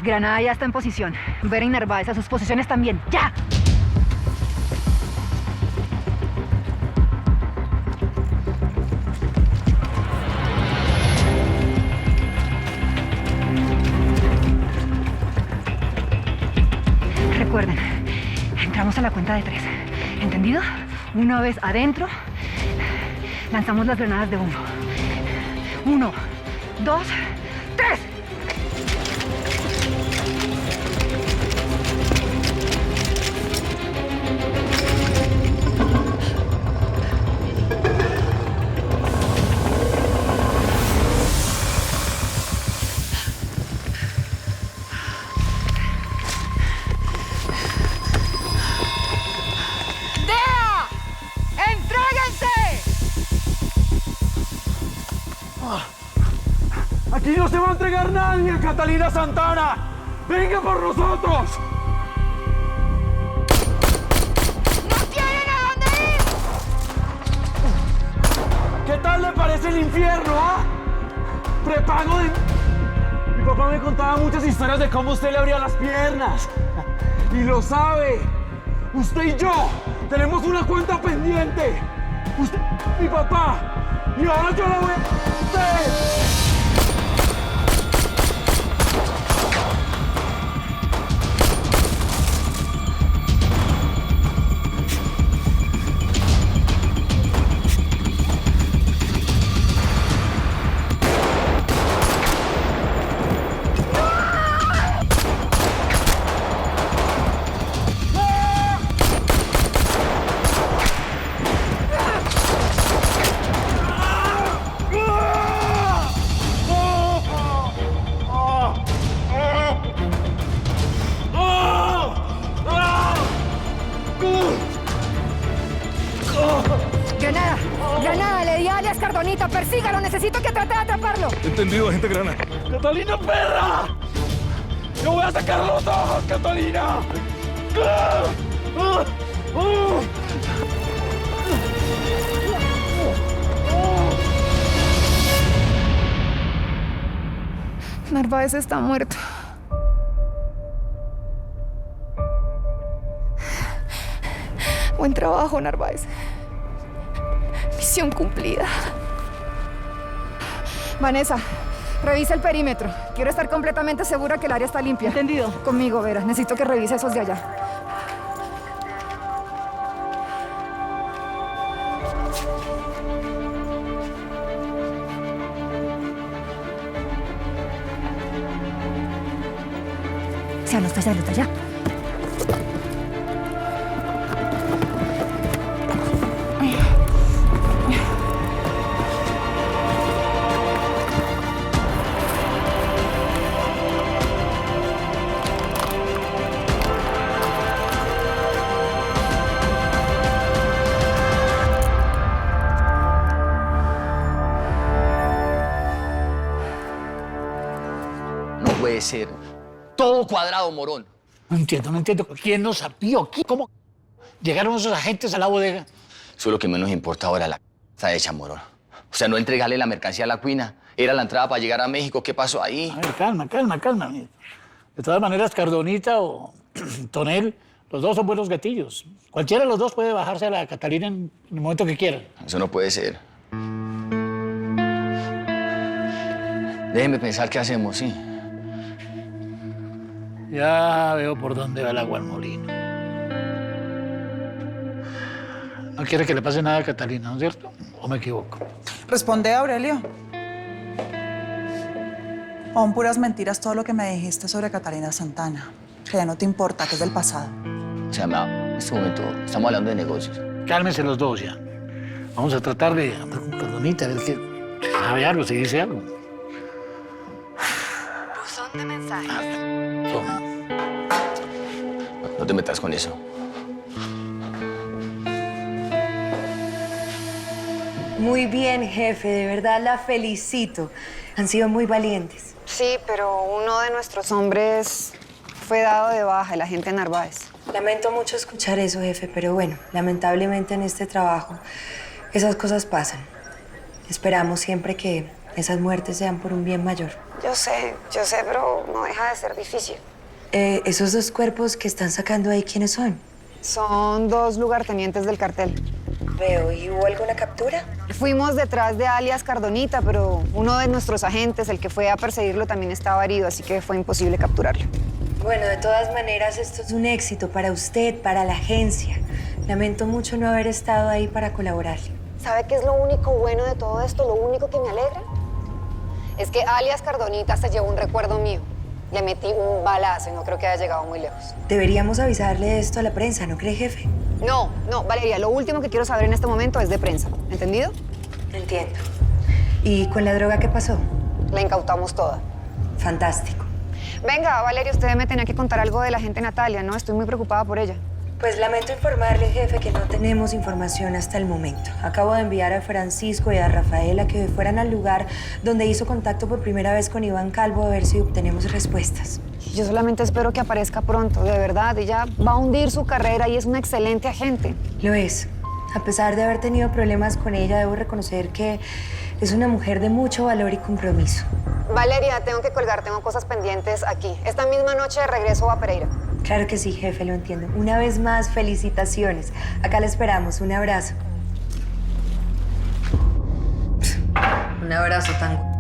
Granada ya está en posición. Vera y Narváez a sus posiciones también. ¡Ya! Recuerden, entramos a la cuenta de 3. ¿Entendido? Una vez adentro, lanzamos las granadas de humo. 1, 2, 3. ¡Aquí no se va a entregar nadie a Catalina Santana! ¡Venga por nosotros! ¡No tienen a dónde ir! ¿Qué tal le parece el infierno, ah? Prepago de... Mi papá me contaba muchas historias de cómo usted le abría las piernas. Y lo sabe. Usted y yo tenemos una cuenta pendiente. Usted, mi papá. Y ahora yo la voy a... ¡Usted! ¡Granada! ¡Granada! Le di alias Cardonita. ¡Persígalo! Necesito que trate de atraparlo. Entendido, agente Grana. ¡Catalina, perra! ¡Yo voy a sacar los ojos, Catalina! Narváez está muerto. Buen trabajo, Narváez. Misión cumplida. Vanessa, revisa el perímetro. Quiero estar completamente segura que el área está limpia. Entendido. Conmigo, Vera. Necesito que revise esos de allá. Ya, los de allá. No puede ser. Todo cuadrado, morón. No entiendo. ¿Quién nos apió? ¿Cómo llegaron esos agentes a la bodega? Eso es lo que menos importa ahora, la está hecha, morón. O sea, no entregarle la mercancía a la cuina. Era la entrada para llegar a México. ¿Qué pasó ahí? A ver, calma. De todas maneras, Cardonita o Tonel, los dos son buenos gatillos. Cualquiera de los dos puede bajarse a la Catalina en el momento que quiera. Eso no puede ser. Déjenme pensar qué hacemos, ¿sí? Ya veo por dónde va el agua al molino. No quiere que le pase nada a Catalina, ¿no es cierto? ¿O me equivoco? Responde, Aurelio. Son puras mentiras todo lo que me dijiste sobre Catalina Santana. Que ya no te importa, que es del pasado. O sea, en este momento estamos hablando de negocios. Cálmense los dos ya. Vamos a tratar de hablar con Cardonita, a ver qué sabe algo, si dice algo. Buzón de mensajes. Toma. No te metas con eso. Muy bien, jefe, de verdad la felicito. Han sido muy valientes. Sí, pero uno de nuestros hombres fue dado de baja, el agente Narváez. Lamento mucho escuchar eso, jefe, pero bueno, lamentablemente en este trabajo esas cosas pasan. Esperamos siempre que esas muertes sean por un bien mayor. Yo sé, pero no deja de ser difícil. Esos dos cuerpos que están sacando ahí, ¿quiénes son? Son 2 lugartenientes del cartel. Veo, ¿y hubo alguna captura? Fuimos detrás de alias Cardonita, pero uno de nuestros agentes, el que fue a perseguirlo, también estaba herido, así que fue imposible capturarlo. Bueno, de todas maneras, esto es un éxito para usted, para la agencia. Lamento mucho no haber estado ahí para colaborarle. ¿Sabe qué es lo único bueno de todo esto? Lo único que me alegra es que alias Cardonita se llevó un recuerdo mío. Le metí un balazo y no creo que haya llegado muy lejos. Deberíamos avisarle esto a la prensa, ¿no cree, jefe? No, Valeria, lo último que quiero saber en este momento es de prensa. ¿Entendido? Entiendo. ¿Y con la droga qué pasó? La incautamos toda. Fantástico. Venga, Valeria, usted me tenía que contar algo de la gente Natalia, ¿no? Estoy muy preocupada por ella. Pues lamento informarle, jefe, que no tenemos información hasta el momento. Acabo de enviar a Francisco y a Rafaela que fueran al lugar donde hizo contacto por primera vez con Iván Calvo a ver si obtenemos respuestas. Yo solamente espero que aparezca pronto, de verdad. Ella va a hundir su carrera y es una excelente agente. Lo es. A pesar de haber tenido problemas con ella, debo reconocer que es una mujer de mucho valor y compromiso. Valeria, tengo que colgar, tengo cosas pendientes aquí. Esta misma noche regreso a Pereira. Claro que sí, jefe, lo entiendo. Una vez más, felicitaciones. Acá le esperamos. Un abrazo. Un abrazo tan...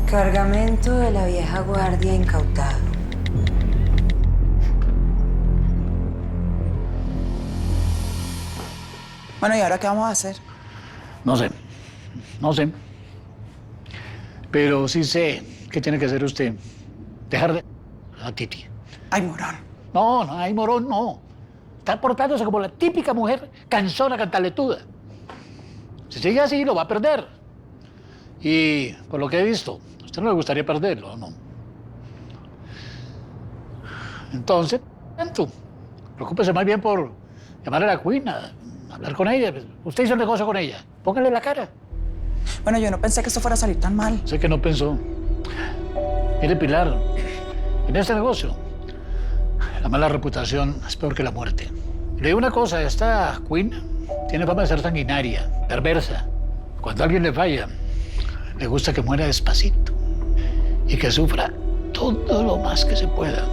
Cargamento de la vieja guardia incautado. Bueno, ¿y ahora qué vamos a hacer? No sé. Pero sí sé qué tiene que hacer usted. Dejar de... a Titi. Ay, Morón. No, ay, Morón, no. Está portándose como la típica mujer cansona, cantaletuda. Si sigue así, lo va a perder. Y por lo que he visto, a usted no le gustaría perderlo, ¿no? Entonces, preocúpese más bien por llamarle a la cuina, hablar con ella. Usted hizo el negocio con ella. Póngale la cara. Bueno, yo no pensé que esto fuera a salir tan mal. Sé que no pensó. Mire, Pilar, en este negocio, la mala reputación es peor que la muerte. Le digo una cosa, esta Queen tiene fama de ser sanguinaria, perversa. Cuando a alguien le falla, le gusta que muera despacito y que sufra todo lo más que se pueda.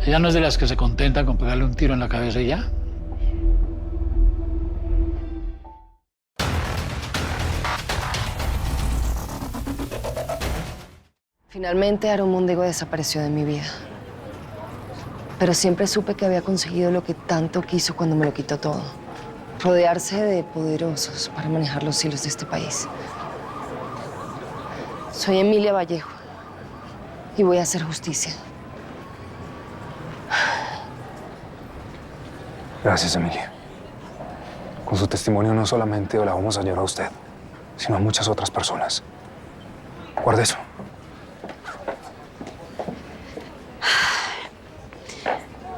Ella no es de las que se contentan con pegarle un tiro en la cabeza y ya. Finalmente, Aaron Mondego desapareció de mi vida. Pero siempre supe que había conseguido lo que tanto quiso cuando me lo quitó todo. Rodearse de poderosos para manejar los hilos de este país. Soy Emilia Vallejo y voy a hacer justicia. Gracias, Emilia. Con su testimonio no solamente la vamos a ayudar a usted, sino a muchas otras personas. Guarde eso.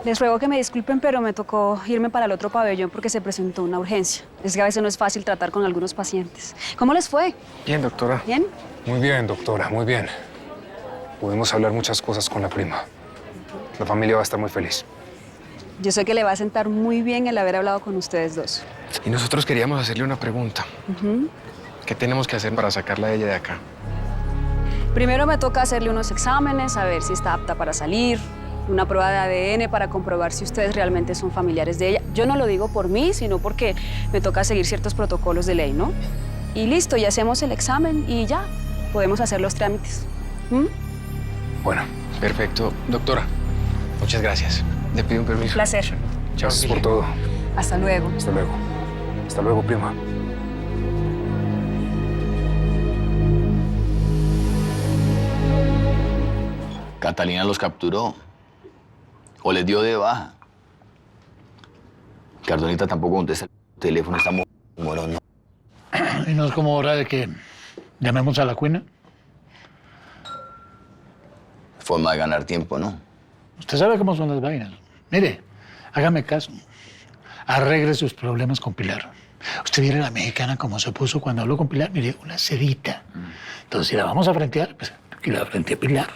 Les ruego que me disculpen, pero me tocó irme para el otro pabellón porque se presentó una urgencia. Es que a veces no es fácil tratar con algunos pacientes. ¿Cómo les fue? Bien, doctora. ¿Bien? Muy bien, doctora, muy bien. Pudimos hablar muchas cosas con la prima. La familia va a estar muy feliz. Yo sé que le va a sentar muy bien el haber hablado con ustedes dos. Y nosotros queríamos hacerle una pregunta. ¿Qué tenemos que hacer para sacarla a ella de acá? Primero me toca hacerle unos exámenes, a ver si está apta para salir, una prueba de ADN para comprobar si ustedes realmente son familiares de ella. Yo no lo digo por mí, sino porque me toca seguir ciertos protocolos de ley, ¿no? Y listo, ya hacemos el examen y ya podemos hacer los trámites. Bueno. Perfecto. Doctora, muchas gracias. Le pido un permiso. Placer. Chao. Gracias por todo. Hasta luego. Hasta luego. Hasta luego, prima. Catalina los capturó o les dio de baja. Cardonita tampoco contesta el teléfono, está Morón, ¿no? Y no es como hora de que llamemos a la cuina. Forma de ganar tiempo, ¿no? Usted sabe cómo son las vainas. Mire, hágame caso. Arregle sus problemas con Pilar. Usted viera a la mexicana como se puso cuando habló con Pilar. Mire, una sedita. Entonces, si la vamos a frentear, pues que la frente a Pilar.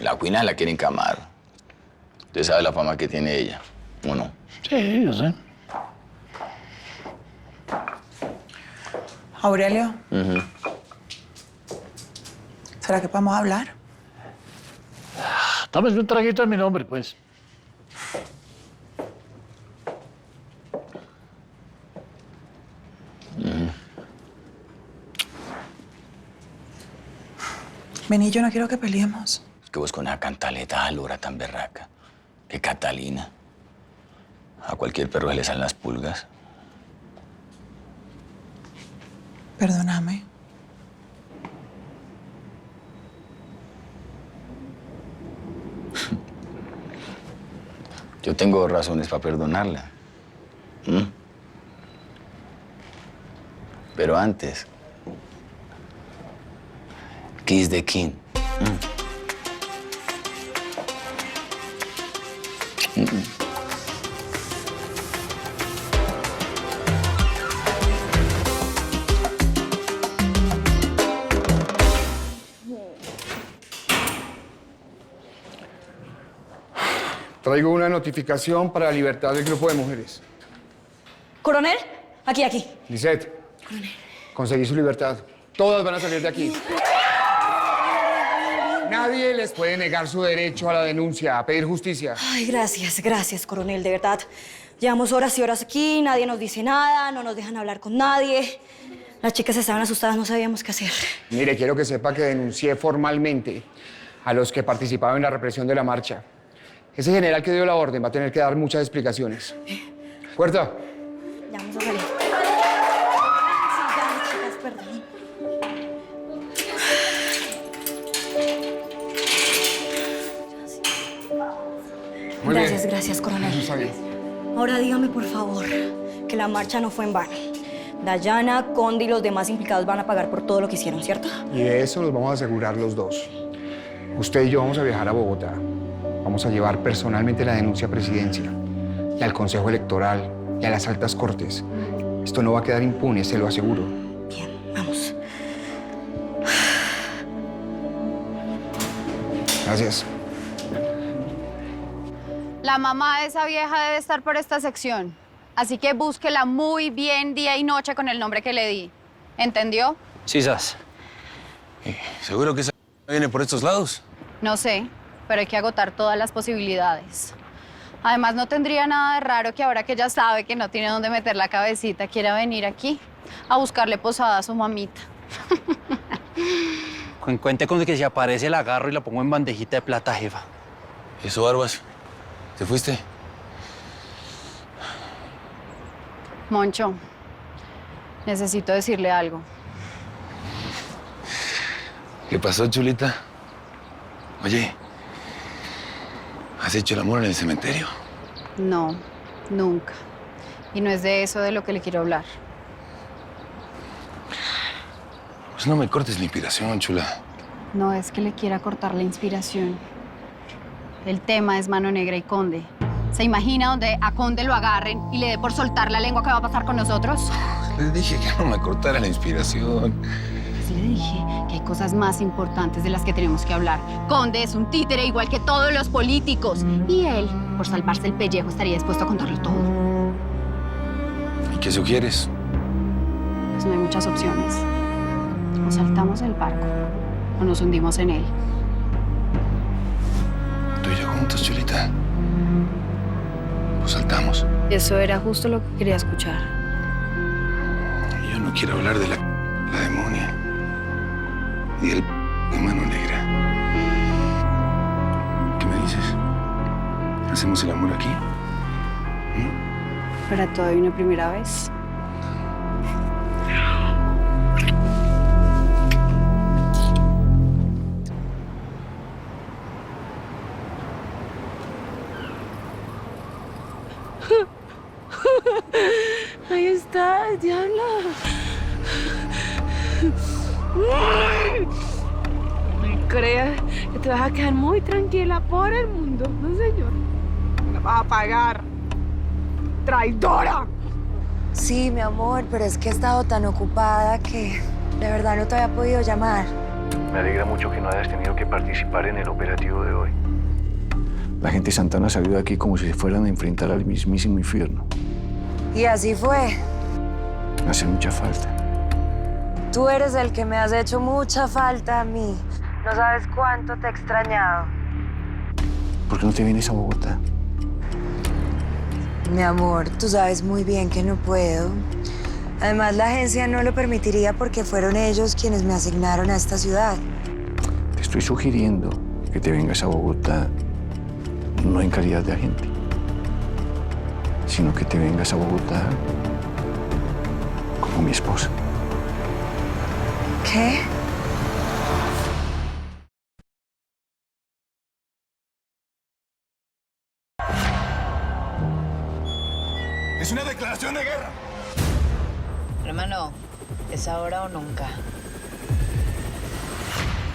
La cuina la quieren camar. Usted sabe la fama que tiene ella, ¿o no? Sí, yo sé. Aurelio, ¿será que podemos hablar? Tómese un traguito en mi nombre, pues. Vení, yo no quiero que peleemos. Es que vos con esa cantaleta alora tan berraca. Que Catalina. A cualquier perro se le salen las pulgas. Perdóname. Yo tengo razones para perdonarla. Pero antes... Kiss the King. Traigo una notificación para la libertad del grupo de mujeres. ¿Coronel? Aquí. Lisette, conseguí su libertad. Todas van a salir de aquí. Nadie les puede negar su derecho a la denuncia, a pedir justicia. Ay, gracias, coronel, de verdad. Llevamos horas y horas aquí, nadie nos dice nada, no nos dejan hablar con nadie. Las chicas estaban asustadas, no sabíamos qué hacer. Mire, quiero que sepa que denuncié formalmente a los que participaban en la represión de la marcha. Ese general que dio la orden va a tener que dar muchas explicaciones. Puerta. Ya vamos a salir. Sí, ya, chicas, perdón. Muy bien. Gracias, coronel. Está bien. Ahora dígame, por favor, que la marcha no fue en vano. Dayana, Conde y los demás implicados van a pagar por todo lo que hicieron, ¿cierto? Y de eso nos vamos a asegurar los dos. Usted y yo vamos a viajar a Bogotá. Vamos a llevar personalmente la denuncia a Presidencia y al Consejo Electoral y a las altas cortes. Esto no va a quedar impune, se lo aseguro. Bien, vamos. Gracias. La mamá de esa vieja debe estar por esta sección. Así que búsquela muy bien día y noche con el nombre que le di. ¿Entendió? Sí, Sas. ¿Seguro que esa viene por estos lados? No sé, pero hay que agotar todas las posibilidades. Además, no tendría nada de raro que ahora que ella sabe que no tiene dónde meter la cabecita, quiera venir aquí a buscarle posada a su mamita. Cuente con que si aparece la agarro y la pongo en bandejita de plata, jefa. ¿Eso, Barbas? ¿Te fuiste? Moncho, necesito decirle algo. ¿Qué pasó, chulita? Oye, ¿has hecho el amor en el cementerio? No, nunca. Y no es de eso de lo que le quiero hablar. Pues no me cortes la inspiración, chula. No es que le quiera cortar la inspiración. El tema es Mano Negra y Conde. ¿Se imagina donde a Conde lo agarren y le dé por soltar la lengua? ¿Qué va a pasar con nosotros? Les dije que no me cortara la inspiración. Pues le dije que hay cosas más importantes de las que tenemos que hablar. Conde es un títere igual que todos los políticos. Y él, por salvarse el pellejo, estaría dispuesto a contarlo todo. ¿Y qué sugieres? Pues no hay muchas opciones. O saltamos el barco o nos hundimos en él. Tú y yo juntos, chulita. Pues saltamos. Eso era justo lo que quería escuchar. Yo no quiero hablar de la demonia. Ni del de Mano Negra. ¿Qué me dices? ¿Hacemos el amor aquí? Para todo hay una primera vez. Ahí está, diabla. No creas que te vas a quedar muy tranquila por el mundo, no señor. Me la vas a pagar. ¡Traidora! Sí, mi amor, pero es que he estado tan ocupada que de verdad no te había podido llamar. Me alegra mucho que no hayas tenido que participar en el operativo de hoy. La gente de Santana salió de aquí como si se fueran a enfrentar al mismísimo infierno. Y así fue. Me hace mucha falta. Tú eres el que me has hecho mucha falta a mí. No sabes cuánto te he extrañado. ¿Por qué no te vienes a Bogotá? Mi amor, tú sabes muy bien que no puedo. Además, la agencia no lo permitiría porque fueron ellos quienes me asignaron a esta ciudad. Te estoy sugiriendo que te vengas a Bogotá no en calidad de agente, sino que te vengas a Bogotá como mi esposa. ¿Qué? Es una declaración de guerra. Hermano, es ahora o nunca.